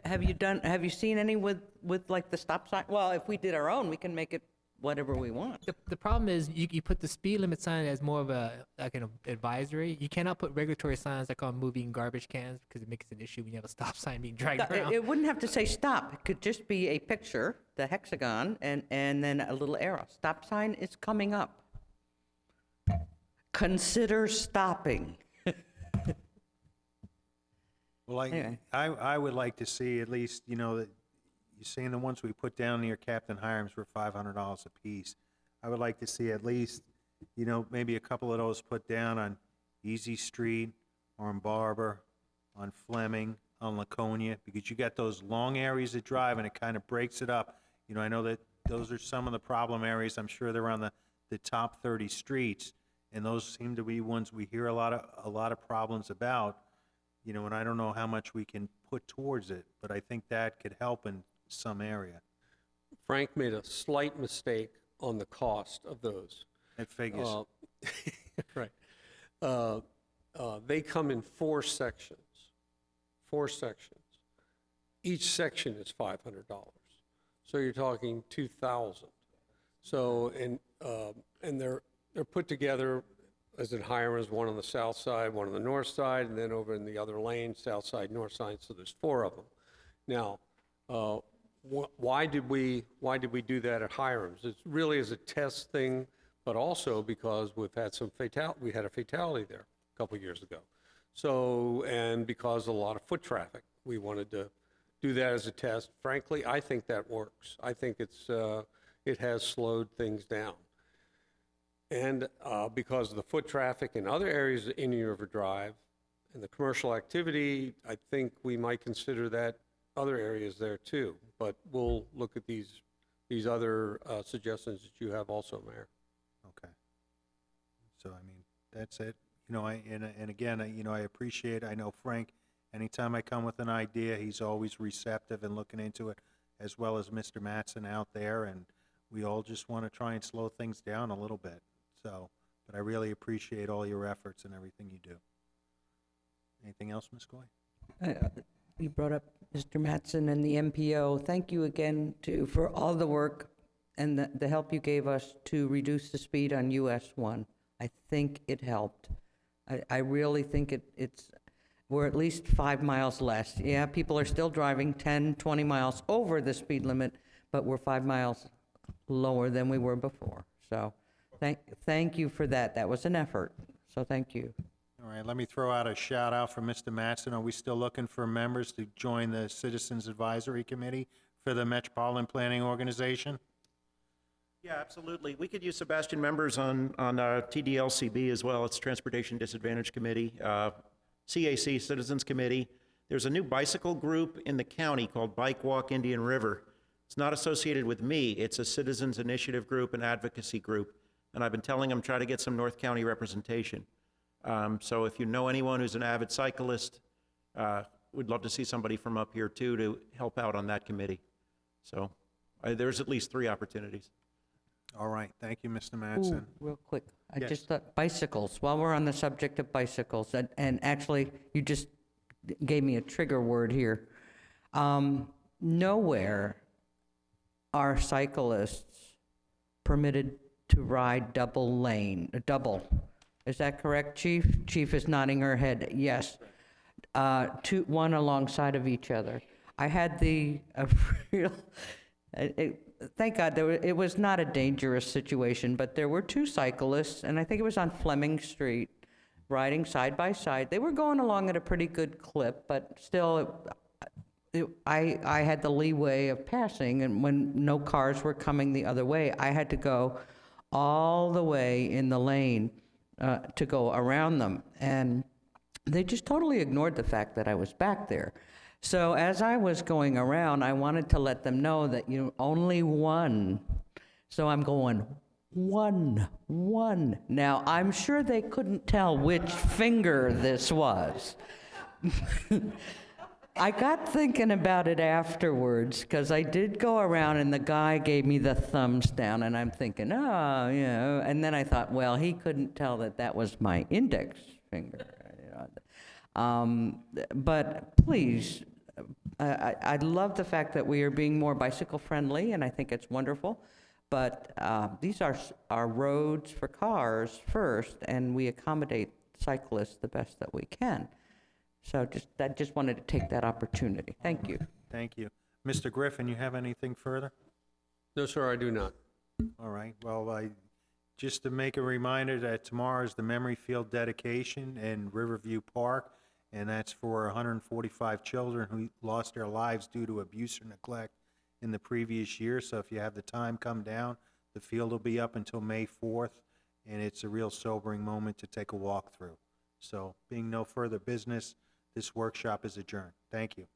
Have you seen any with like the stop sign? Well, if we did our own, we can make it whatever we want. The problem is you put the speed limit sign as more of an advisory. You cannot put regulatory signs like on moving garbage cans because it makes an issue when you have a stop sign being dragged around. It wouldn't have to say stop. It could just be a picture, the hexagon, and then a little arrow. Stop sign is coming up. Consider stopping. Well, Anyway. I would like to see at least, that you're saying the ones we put down near Captain Hiram's were $500 a piece. I would like to see at least, maybe a couple of those put down on Easy Street, or on Barber, on Fleming, on Laconia, because you got those long areas of drive and it kind of breaks it up. I know that those are some of the problem areas. I'm sure they're on the top 30 streets, and those seem to be ones we hear a lot of problems about. And I don't know how much we can put towards it, but I think that could help in some area. Frank made a slight mistake on the cost of those. It figures. Right. They come in four sections. each section is $500. So you're talking 2,000. So, and they're put together as in Hiram's, one on the south side, one on the north side, and then over in the other lane, south side, north side, so there's 4 of them. Now, why did we do that at Hiram's? It's really as a test thing, but also because we had a fatality there a couple years ago. So, and because a lot of foot traffic, we wanted to do that as a test. Frankly, I think that works. I think it has slowed things down. And because of the foot traffic in other areas of Indian River Drive and the commercial activity, I think we might consider that other areas there too. But we'll look at these other suggestions that you have also, Mayor. Okay. So, I mean, that's it. You know, and again, I appreciate, I know Frank, anytime I come with an idea, he's always receptive and looking into it, as well as Mr. Mattson out there, and we all just want to try and slow things down a little bit. So, but I really appreciate all your efforts and everything you do. Anything else, Ms. Goy? You brought up Mr. Mattson and the MPO. Thank you again for all the work and the help you gave us to reduce the speed on US 1. I think it helped. I really think we're at least 5 miles less. Yeah, people are still driving 10, 20 miles over the speed limit, but we're 5 miles lower than we were before. So thank you for that. That was an effort, so thank you. All right, let me throw out a shout out for Mr. Mattson. Are we still looking for members to join the Citizens Advisory Committee for the Metropolitan Planning Organization? Yeah, absolutely. We could use Sebastian members on TDLCB as well. It's Transportation Disadvantage Committee, CAC, Citizens Committee. There's a new bicycle group in the county called Bike Walk Indian River. It's not associated with me. It's a citizens initiative group and advocacy group. And I've been telling them, try to get some North County representation. So if you know anyone who's an avid cyclist, we'd love to see somebody from up here too to help out on that committee. So there's at least 3 opportunities. All right, thank you, Mr. Mattson. Ooh, real quick, I Yes. just thought bicycles, while we're on the subject of bicycles, and actually, you just gave me a trigger word here. Nowhere are cyclists permitted to ride double. Is that correct, Chief? Chief is nodding her head, yes. One alongside of each other. I had real, thank God, it was not a dangerous situation, but there were 2 cyclists, and I think it was on Fleming Street, riding side by side. They were going along at a pretty good clip, but still, I had the leeway of passing, and when no cars were coming the other way, I had to go all the way in the lane to go around them, and they just totally ignored the fact that I was back there. So as I was going around, I wanted to let them know that only one. So I'm going, one. Now, I'm sure they couldn't tell which finger this was. I got thinking about it afterwards, because I did go around and the guy gave me the thumbs down, and I'm thinking, and then I thought, well, he couldn't tell that was my index finger. But please, I love the fact that we are being more bicycle friendly, and I think it's wonderful. But these are our roads for cars first, and we accommodate cyclists the best that we can. So just wanted to take that opportunity. Thank you. Thank you. Mr. Griffin, you have anything further? No, sir, I do not. All right, well, just to make a reminder that tomorrow is the Memory Field dedication in Riverview Park, and that's for 145 children who lost their lives due to abuse or neglect in the previous year. So if you have the time, come down. The field will be up until May 4th, and it's a real sobering moment to take a walk through. So being no further business, this workshop is adjourned. Thank you.